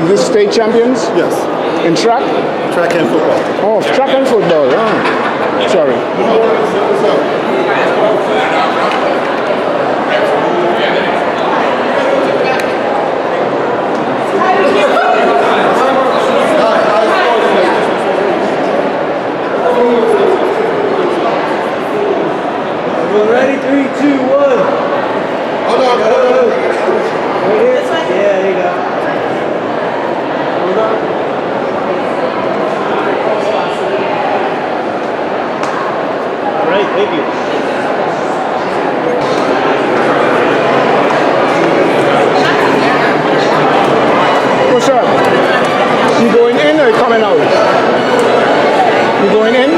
is this state champions? Yes. In track? Track and football. Oh, track and football. Oh. Sorry. We're ready, 3, 2, 1. Hold on. Right here? Yeah, there you go. Hold on. All right, thank you. What's up? You going in or coming out? You going in?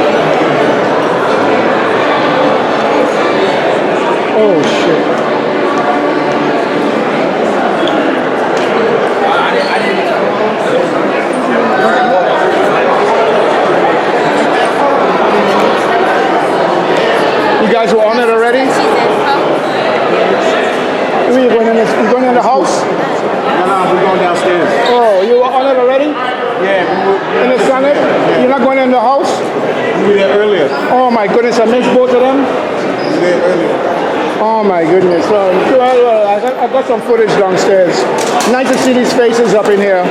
Oh shit. You guys were on it already? You going in the house? No, we're going downstairs. Oh, you were on it already? Yeah, In the Senate? You're not going in the house? we were there earlier. Oh my goodness, I missed both of them? We were there earlier. Oh my goodness. I got some footage downstairs. Nice to see these faces up in here.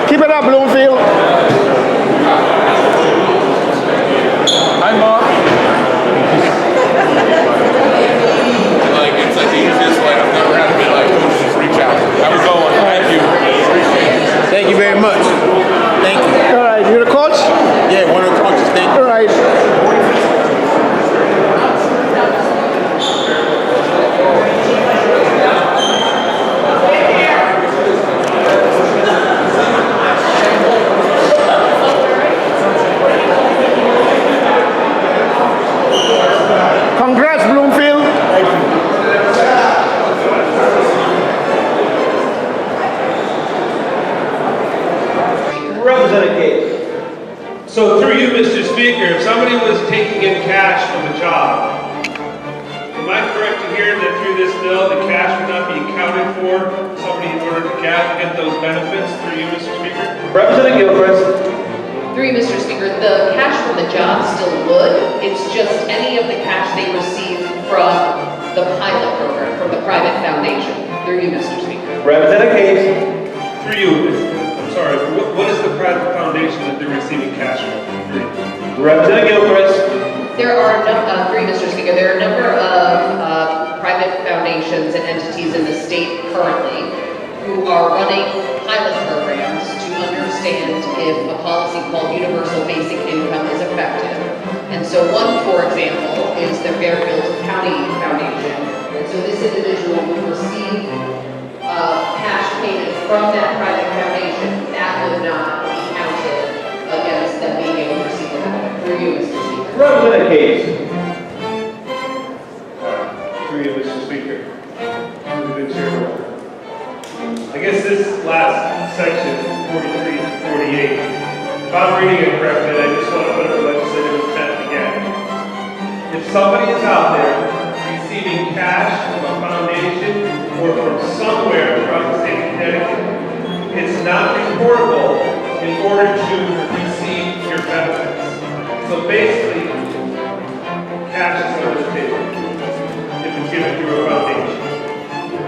Keep it up, Bloomfield. Hi, Mark. It's like the easiest, I've never had to be just reach out. How's it going? Thank you. Thank you very much. Thank you. All right, you're the coach? Yeah, one of the coaches. Thank you. All right. Congrats, Bloomfield. Representative. So through you, Mr. Speaker, if somebody was taking in cash from a job, am I correct to hear that through this bill, the cash would not be accounted for somebody in order to get those benefits through you, Mr. Speaker? Representative Gilchrist. Through you, Mr. Speaker, the cash from the job still would. It's just any of the cash they receive from the pilot program, from the private foundation. Through you, Mr. Speaker. Representative Case. Through you, I'm sorry, what is the private foundation that they're receiving cash from? Through you? Representative Gilchrist. There are, through you, Mr. Speaker, there are a number of private foundations and entities in the state currently who are running pilot programs to understand if a policy called universal basic income is effective. And so one, for example, is the Fairfield County Foundation. And so this individual would receive cash payment from that private foundation. That would not be counted against them being able to receive the benefit. Through you, Mr. Speaker. Representative Case. Through you, Mr. Speaker. To the good chairman. I guess this last section, 43 to 48, if I'm reading it correctly, I just want to put it for legislative intent again. If somebody is out there receiving cash from a foundation or from somewhere throughout the state of Connecticut, it's not reportable in order to receive your benefits. So basically, cash is under the table if it's given through a foundation.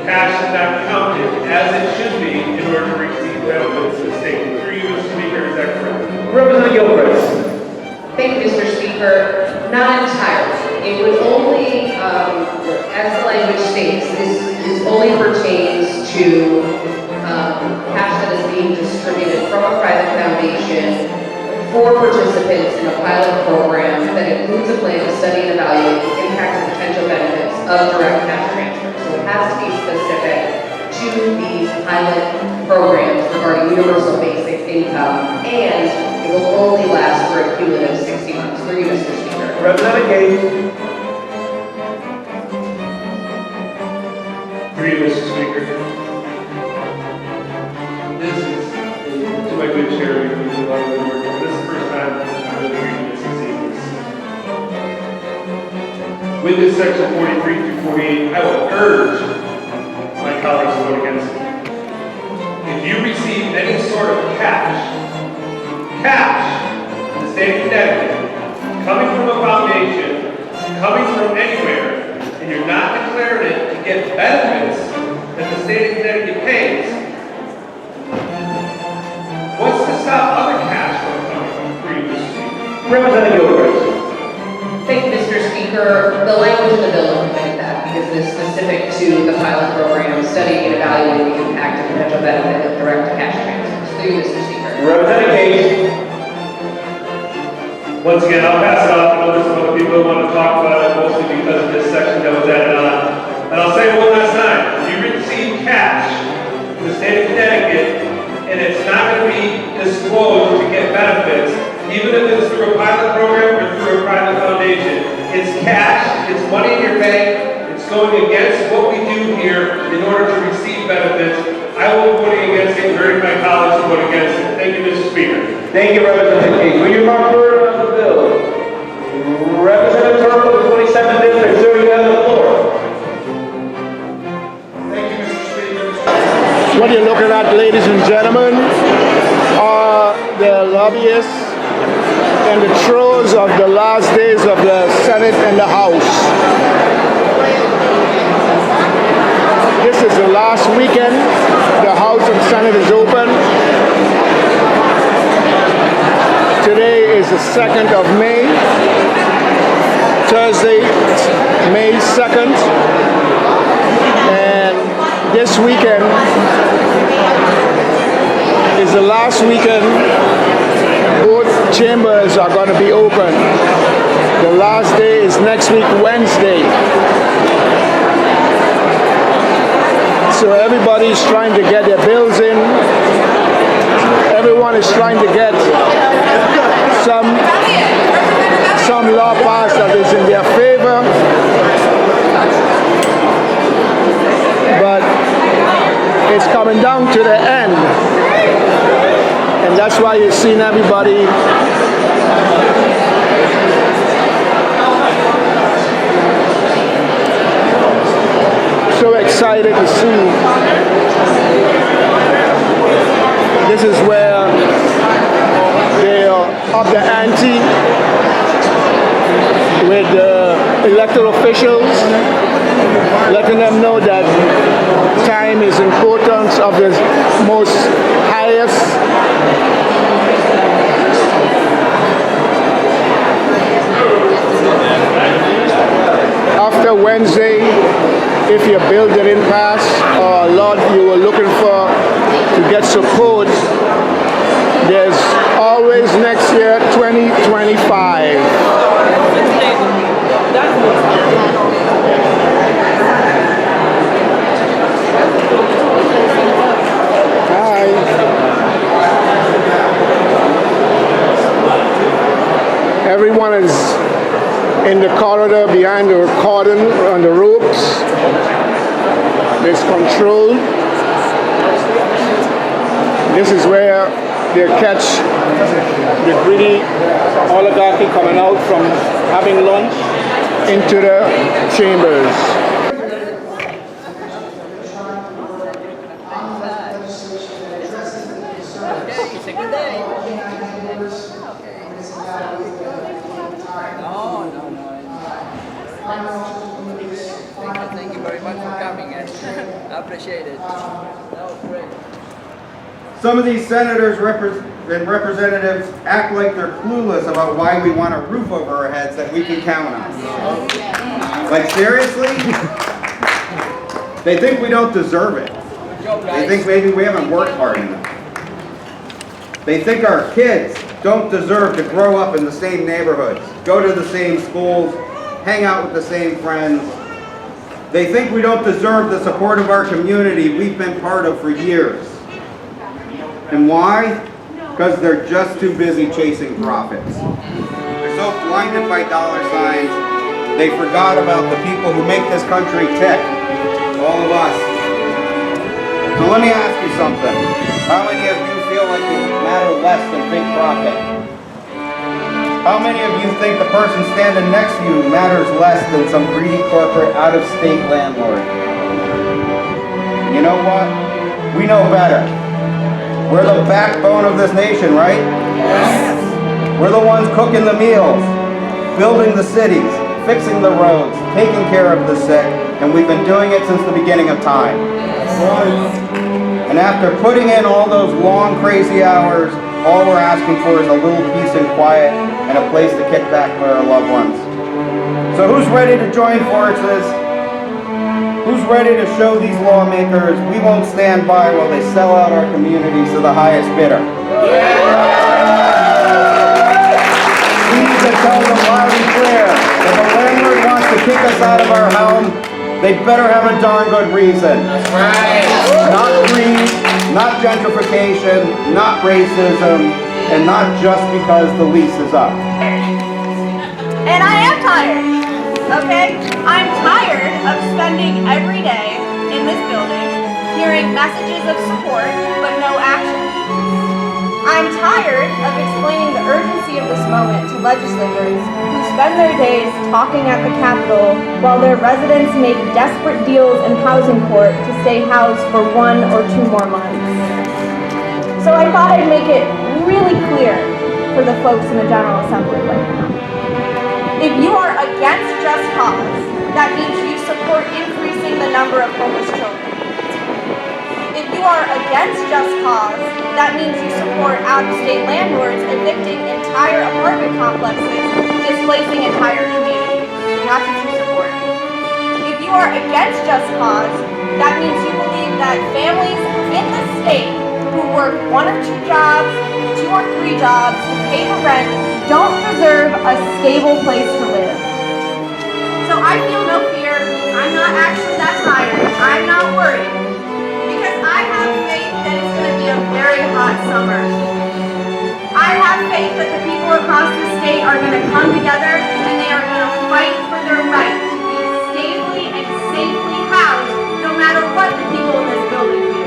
Cash is not counted as it should be in order to receive benefits in the state. Through you, Mr. Speaker, is that correct? Representative Gilchrist. Thank you, Mr. Speaker. Not entirely. It would only, as the language states, this only pertains to cash that is being distributed from a private foundation for participants in a pilot program that includes a plan to study and evaluate the impact and potential benefits of direct cash transfers. So it has to be specific to these pilot programs regarding universal basic income, and it will only last for a cumulative 60 months. Through you, Mr. Speaker. Representative Case. Through you, Mr. Speaker. This is, to my good chair, we've been a lot of good work. This is the first time I'm really reading this and seeing this. With this section 43 through 48, I will urge my colleagues to vote against it. receive any sort of cash in the state of Connecticut, coming from a foundation, coming from anywhere, and you're not declaring it to get benefits that the state of Connecticut pays, what's to stop other cash from coming through you, Mr. Speaker? Representative Gilchrist. Thank you, Mr. Speaker. The language in the bill will permit that because it is specific to the pilot program, studying and evaluating the impact and potential benefit of direct-to-cash transfers. Through you, Mr. Speaker. Representative Case. Once again, I'll pass it off. I know there's some other people who want to talk about it, mostly because of this section that was added on. And I'll say it one last time. If you receive cash in the state of Connecticut, and it's not going to be disclosed to get benefits, even if it's through a pilot program or through a private foundation, it's cash, it's money in your bank, it's going against what we do here in order to receive benefits. I will be voting against it, urging my colleagues to vote against it. Thank you, Mr. Speaker. Thank you, Representative Case. Will you mark further on the bill? Representative Turtle, the 27th District, sir, you have the floor. What you're looking at, ladies and gentlemen, are the lobbyists in the throes of the last days of the Senate and the House. This is the last weekend the House and Senate is open. Today is the 2nd of May, Thursday, May 2nd, and this weekend is the last weekend both chambers are going to be open. The last day is next week, Wednesday. So everybody's trying to get their bills in. Everyone is trying to get some law passed that is in their favor. But it's coming down to the end. And that's why you've seen everybody so excited to see. This is where they are up the ante with the elected officials, letting them know that time is importance of the most highest. After Wednesday, if your bill didn't pass or a law you were looking for to get support, there's always next year 2025. Hi. Everyone is in the corridor behind the cordon on the ropes. There's control. This is where they catch the greedy oligarchy coming out from having lunch into the chambers. It's a good day. Thank you very much for coming. I appreciate it. That was great. Some of these senators and representatives act like they're clueless about why we want a roof over our heads that we can count on. Like, seriously? They think we don't deserve it. They think maybe we haven't worked hard enough. They think our kids don't deserve to grow up in the same neighborhoods, go to the same schools, hang out with the same friends. They think we don't deserve the support of our community we've been part of for years. And why? Because they're just too busy chasing profits. They're so blinded by dollar signs, they forgot about the people who make this country tick. All of us. So let me ask you something. How many of you feel like you matter less than big profit? How many of you think the person standing next to you matters less than some greedy corporate out-of-state landlord? You know what? We know better. We're the backbone of this nation, right? Yes. We're the ones cooking the meals, building the cities, fixing the roads, taking care of the sick, and we've been doing it since the beginning of time. And after putting in all those long, crazy hours, all we're asking for is a little peace and quiet and a place to kick back with our loved ones. So who's ready to join forces? Who's ready to show these lawmakers we won't stand by while they sell out our communities to the highest bidder? We need to tell them loud and clear, if a landlord wants to kick us out of our home, they better have a darn good reason. That's right. Not greed, not gentrification, not racism, and not just because the lease is up. And I am tired. Okay? I'm tired of spending every day in this building hearing messages of support but no action. I'm tired of explaining the urgency of this moment to legislators who spend their days talking at the Capitol while their residents make desperate deals in housing court to stay housed for 1 or 2 more months. So I thought I'd make it really clear for the folks in the General Assembly right now. If you are against just cause, that means you support increasing the number of homeless children. If you are against just cause, that means you support out-of-state landlords evicting entire apartment complexes, displacing entire communities. That's what you support. If you are against just cause, that means you believe that families in the state who work 1 or 2 jobs, 2 or 3 jobs to pay the rent don't deserve a stable place to live. So I feel no fear. I'm not actually that tired. I'm not worried. Because I have faith that it's going to be a very hot summer. I have faith that the people across the state are going to come together and they are going to fight for their right to be stably and safely housed no matter what the people in this building do.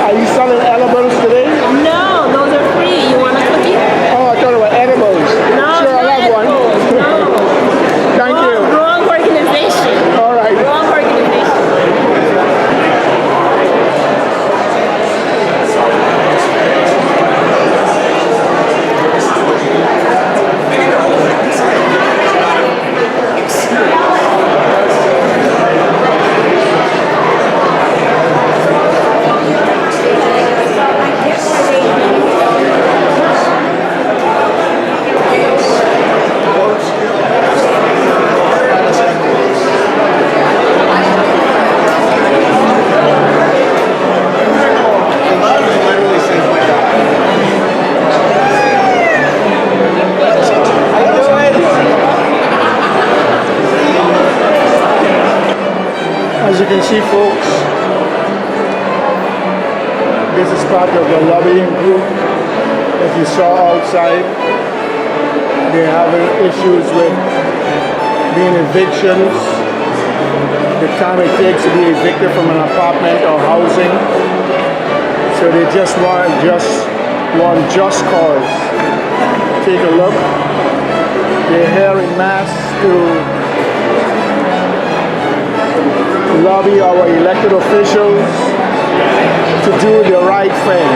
Are you selling edibles today? No, those are free. You want a cookie? Oh, I thought it were edibles. No, Sure, no I'll have one. edibles. No. Thank you. Wrong organization. All right. Wrong organization. As you can see, folks, this is part of the lobbying group. If you saw outside, they're having issues with being evictions, the time it takes to be evicted from an apartment or housing. So they just want just cause. Take a look. They're here in mass to lobby our elected officials to do the right thing.